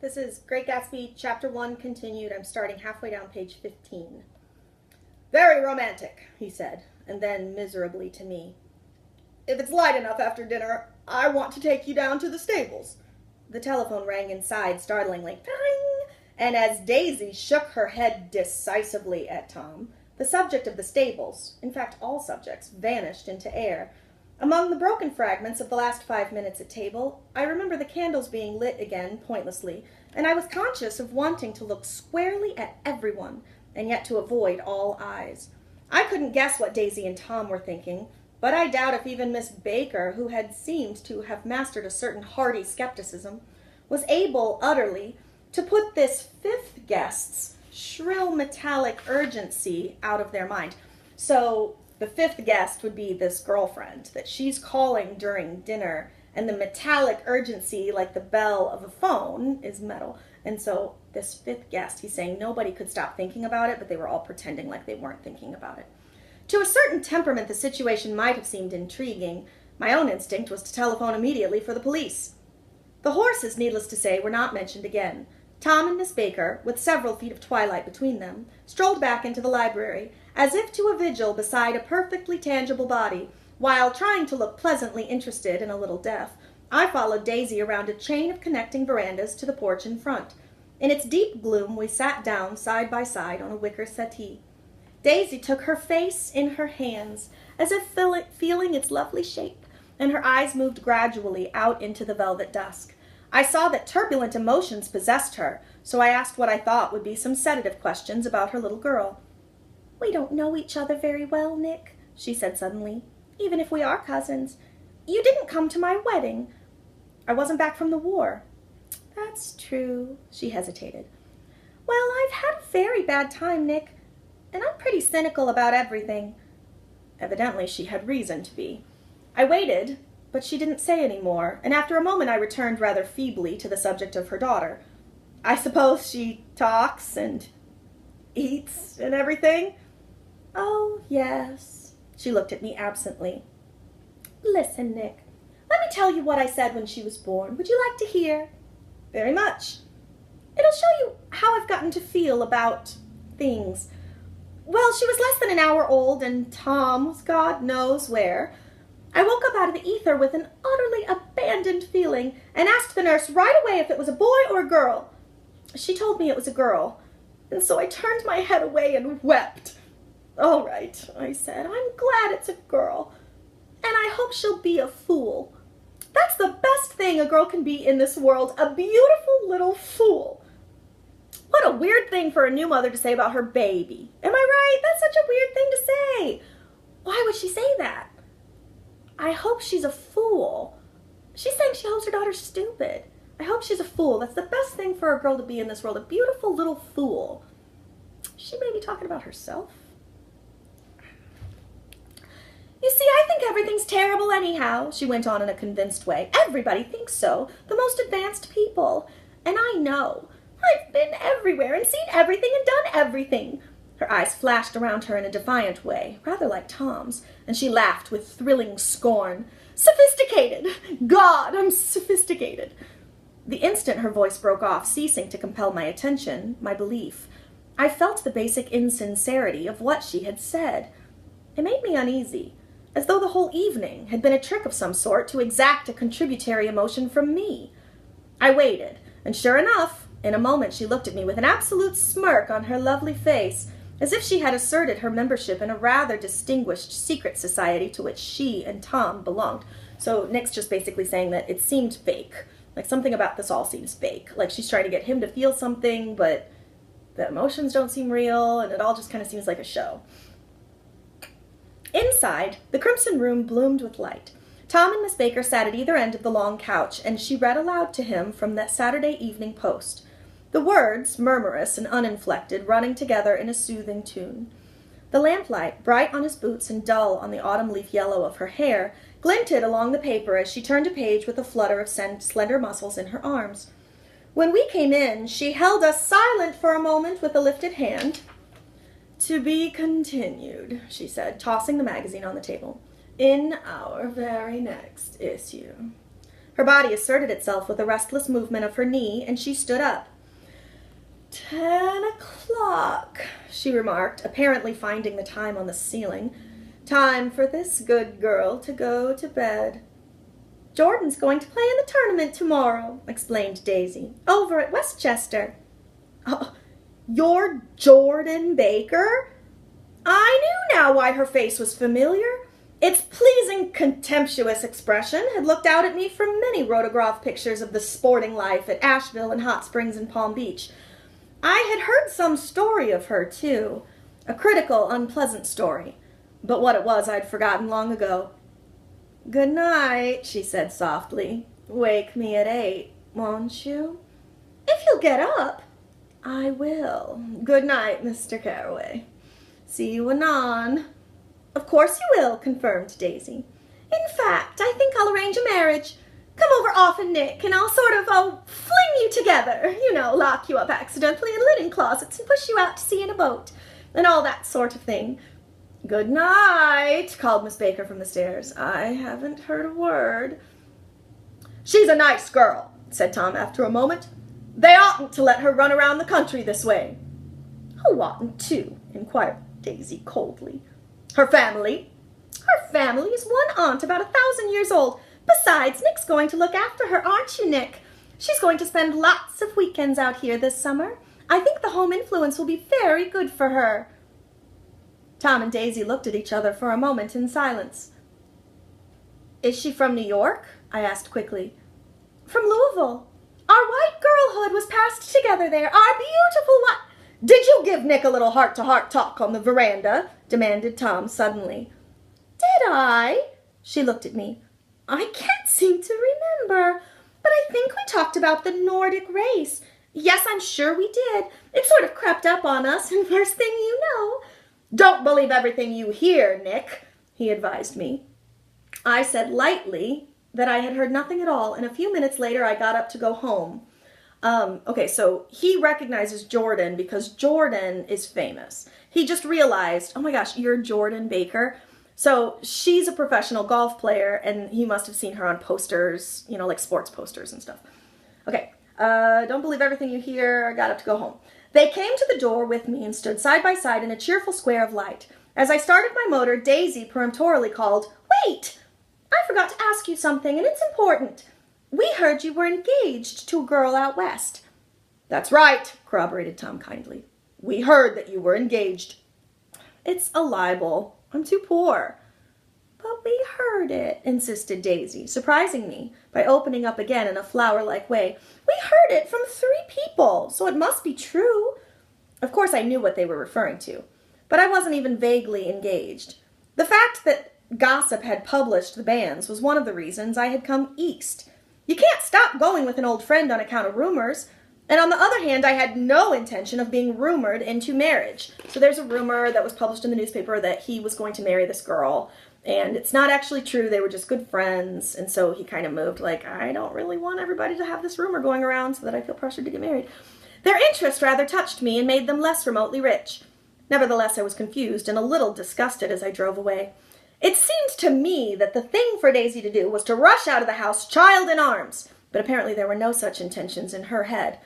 This is Great Gatsby, Chapter 1 continued. I'm starting halfway down page 15. Very romantic, he said, and then miserably to me. If it's light enough after dinner, I want to take you down to the stables. The telephone rang inside startlingly. Ding! And as Daisy shook her head decisively at Tom, the subject of the stables, in fact all subjects, vanished into air. Among the broken fragments of the last 5 minutes at table, I remember the candles being lit again pointlessly, and I was conscious of wanting to look squarely at everyone, and yet to avoid all eyes. I couldn't guess what Daisy and Tom were thinking, but I doubt if even Miss Baker, who had seemed to have mastered a certain hearty skepticism, was able utterly to put this fifth guest's shrill metallic urgency out of their mind. So the fifth guest would be this girlfriend that she's calling during dinner, and the metallic urgency, like the bell of a phone, is metal. And so this fifth guest, he's saying nobody could stop thinking about it, but they were all pretending like they weren't thinking about it. To a certain temperament, the situation might have seemed intriguing. My own instinct was to telephone immediately for the police. The horses, needless to say, were not mentioned again. Tom and Miss Baker, with several feet of twilight between them, strolled back into the library, as if to a vigil beside a perfectly tangible body. While trying to look pleasantly interested and a little deaf, I followed Daisy around a chain of connecting verandas to the porch in front. In its deep gloom, we sat down side by side on a wicker settee. Daisy took her face in her hands, as if feeling its lovely shape, and her eyes moved gradually out into the velvet dusk. I saw that turbulent emotions possessed her, so I asked what I thought would be some sedative questions about her little girl. "We don't know each other very well, Nick," she said suddenly, "even if we are cousins. You didn't come to my wedding." "I wasn't back from the war." "That's true," she hesitated. "Well, I've had a very bad time, Nick, and I'm pretty cynical about everything." Evidently she had reason to be. I waited, but she didn't say any more, and after a moment I returned rather feebly to the subject of her daughter. "I suppose she talks and eats and everything?" "Oh, yes." She looked at me absently. "Listen, Nick, let me tell you what I said when she was born. Would you like to hear?" "Very much." "It'll show you how I've gotten to feel about things. Well, she was less than an hour old, and Tom was God knows where. I woke up out of the ether with an utterly abandoned feeling and asked the nurse right away if it was a boy or a girl. She told me it was a girl, and so I turned my head away and wept. 'All right,' I said, 'I'm glad it's a girl, and I hope she'll be a fool.' That's the best thing a girl can be in this world, a beautiful little fool." What a weird thing for a new mother to say about her baby. Am I right? That's such a weird thing to say. Why would she say that? "I hope she's a fool." She's saying she hopes her daughter's stupid. I hope she's a fool. That's the best thing for a girl to be in this world, a beautiful little fool. She may be talking about herself. "You see, I think everything's terrible anyhow," she went on in a convinced way. "Everybody thinks so, the most advanced people. And I know. I've been everywhere and seen everything and done everything." Her eyes flashed around her in a defiant way, rather like Tom's, and she laughed with thrilling scorn. "Sophisticated! God, I'm sophisticated!" The instant her voice broke off, ceasing to compel my attention, my belief, I felt the basic insincerity of what she had said. It made me uneasy, as though the whole evening had been a trick of some sort to exact a contributory emotion from me. I waited, and sure enough, in a moment she looked at me with an absolute smirk on her lovely face, as if she had asserted her membership in a rather distinguished secret society to which she and Tom belonged. So Nick's just basically saying that it seemed fake. Like, something about this all seems fake. Like, she's trying to get him to feel something, but the emotions don't seem real, and it all just kind of seems like a show. Inside, the crimson room bloomed with light. Tom and Miss Baker sat at either end of the long couch, and she read aloud to him from that Saturday Evening Post. The words, murmurous and uninflected, running together in a soothing tune. The lamplight, bright on his boots and dull on the autumn leaf yellow of her hair, glinted along the paper as she turned a page with a flutter of slender muscles in her arms. When we came in, she held us silent for a moment with a lifted hand. "To be continued," she said, tossing the magazine on the table, "in our very next issue." Her body asserted itself with a restless movement of her knee, and she stood up. 10 o'clock, she remarked, apparently finding the time on the ceiling. Time for this good girl to go to bed. Jordan's going to play in the tournament tomorrow, explained Daisy, over at Westchester. Oh, you're Jordan Baker? I knew now why her face was familiar. Its pleasing, contemptuous expression had looked out at me from many rotograph pictures of the sporting life at Asheville and Hot Springs and Palm Beach. I had heard some story of her, too. A critical, unpleasant story. But what it was I'd forgotten long ago. Good night, she said softly. Wake me at 8, won't you? If you'll get up. I will. Good night, Mr. Carraway. See you anon. Of course you will, confirmed Daisy. In fact, I think I'll arrange a marriage. Come over often, Nick, and I'll sort of, fling you together. You know, lock you up accidentally in linen closets and push you out to sea in a boat, and all that sort of thing. Good night, called Miss Baker from the stairs. I haven't heard a word. She's a nice girl, said Tom after a moment. They oughtn't to let her run around the country this way. Who oughtn't to? Inquired Daisy coldly. Her family. Her family is one aunt about 1,000 years old. Besides, Nick's going to look after her, aren't you, Nick? She's going to spend lots of weekends out here this summer. I think the home influence will be very good for her. Tom and Daisy looked at each other for a moment in silence. Is she from New York? I asked quickly. From Louisville. Our white girlhood was passed together there. Our beautiful Did you give Nick a little heart-to-heart talk on the veranda? Demanded Tom suddenly. Did I? She looked at me. I can't seem to remember, but I think we talked about the Nordic race. Yes, I'm sure we did. It sort of crept up on us, and first thing you know... Don't believe everything you hear, Nick, he advised me. I said lightly that I had heard nothing at all, and a few minutes later I got up to go home. Okay, so he recognizes Jordan because Jordan is famous. He just realized, oh my gosh, you're Jordan Baker? So she's a professional golf player, and he must have seen her on posters, you know, like sports posters and stuff. Okay, don't believe everything you hear. I got up to go home. They came to the door with me and stood side by side in a cheerful square of light. As I started my motor, Daisy peremptorily called, Wait! I forgot to ask you something, and it's important. We heard you were engaged to a girl out west. That's right, corroborated Tom kindly. We heard that you were engaged. It's a libel. I'm too poor. But we heard it, insisted Daisy, surprising me by opening up again in a flower-like way. We heard it from 3 people, so it must be true. Of course I knew what they were referring to, but I wasn't even vaguely engaged. The fact that gossip had published the banns was one of the reasons I had come east. You can't stop going with an old friend on account of rumors. And on the other hand, I had no intention of being rumored into marriage. So there's a rumor that was published in the newspaper that he was going to marry this girl. And it's not actually true. They were just good friends. And so he kind of moved like, I don't really want everybody to have this rumor going around so that I feel pressured to get married. Their interest rather touched me and made them less remotely rich. Nevertheless, I was confused and a little disgusted as I drove away. It seemed to me that the thing for Daisy to do was to rush out of the house, child in arms. But apparently there were no such intentions in her head.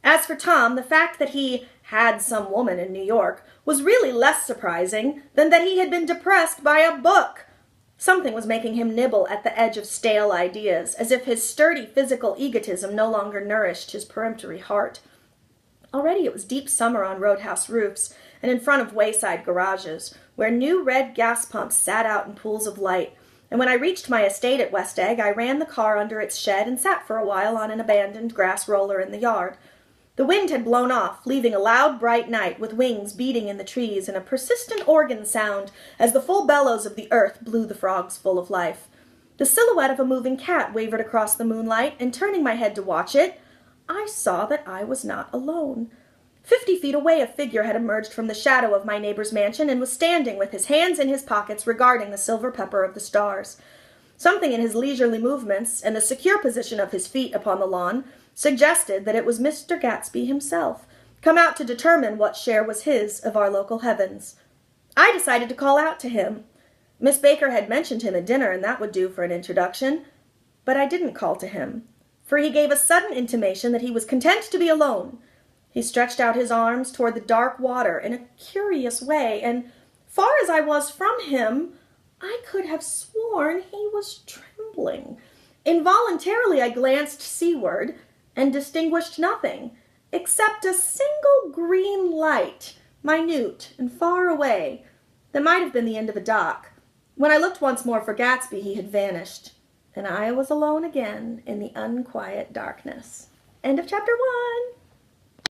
As for Tom, the fact that he had some woman in New York was really less surprising than that he had been depressed by a book. Something was making him nibble at the edge of stale ideas, as if his sturdy physical egotism no longer nourished his peremptory heart. Already it was deep summer on roadhouse roofs and in front of wayside garages, where new red gas pumps sat out in pools of light, and when I reached my estate at West Egg, I ran the car under its shed and sat for a while on an abandoned grass roller in the yard. The wind had blown off, leaving a loud, bright night with wings beating in the trees and a persistent organ sound as the full bellows of the earth blew the frogs full of life. The silhouette of a moving cat wavered across the moonlight, and turning my head to watch it, I saw that I was not alone. 50 feet away, a figure had emerged from the shadow of my neighbor's mansion and was standing with his hands in his pockets regarding the silver pepper of the stars. Something in his leisurely movements and the secure position of his feet upon the lawn suggested that it was Mr. Gatsby himself, come out to determine what share was his of our local heavens. I decided to call out to him. Miss Baker had mentioned him at dinner, and that would do for an introduction. but I didn't call to him, for he gave a sudden intimation that he was content to be alone. He stretched out his arms toward the dark water in a curious way, and far as I was from him, I could have sworn he was trembling. Involuntarily I glanced seaward and distinguished nothing except a single green light, minute and far away, that might have been the end of a dock. When I looked once more for Gatsby, he had vanished, and I was alone again in the unquiet darkness. End of chapter 1.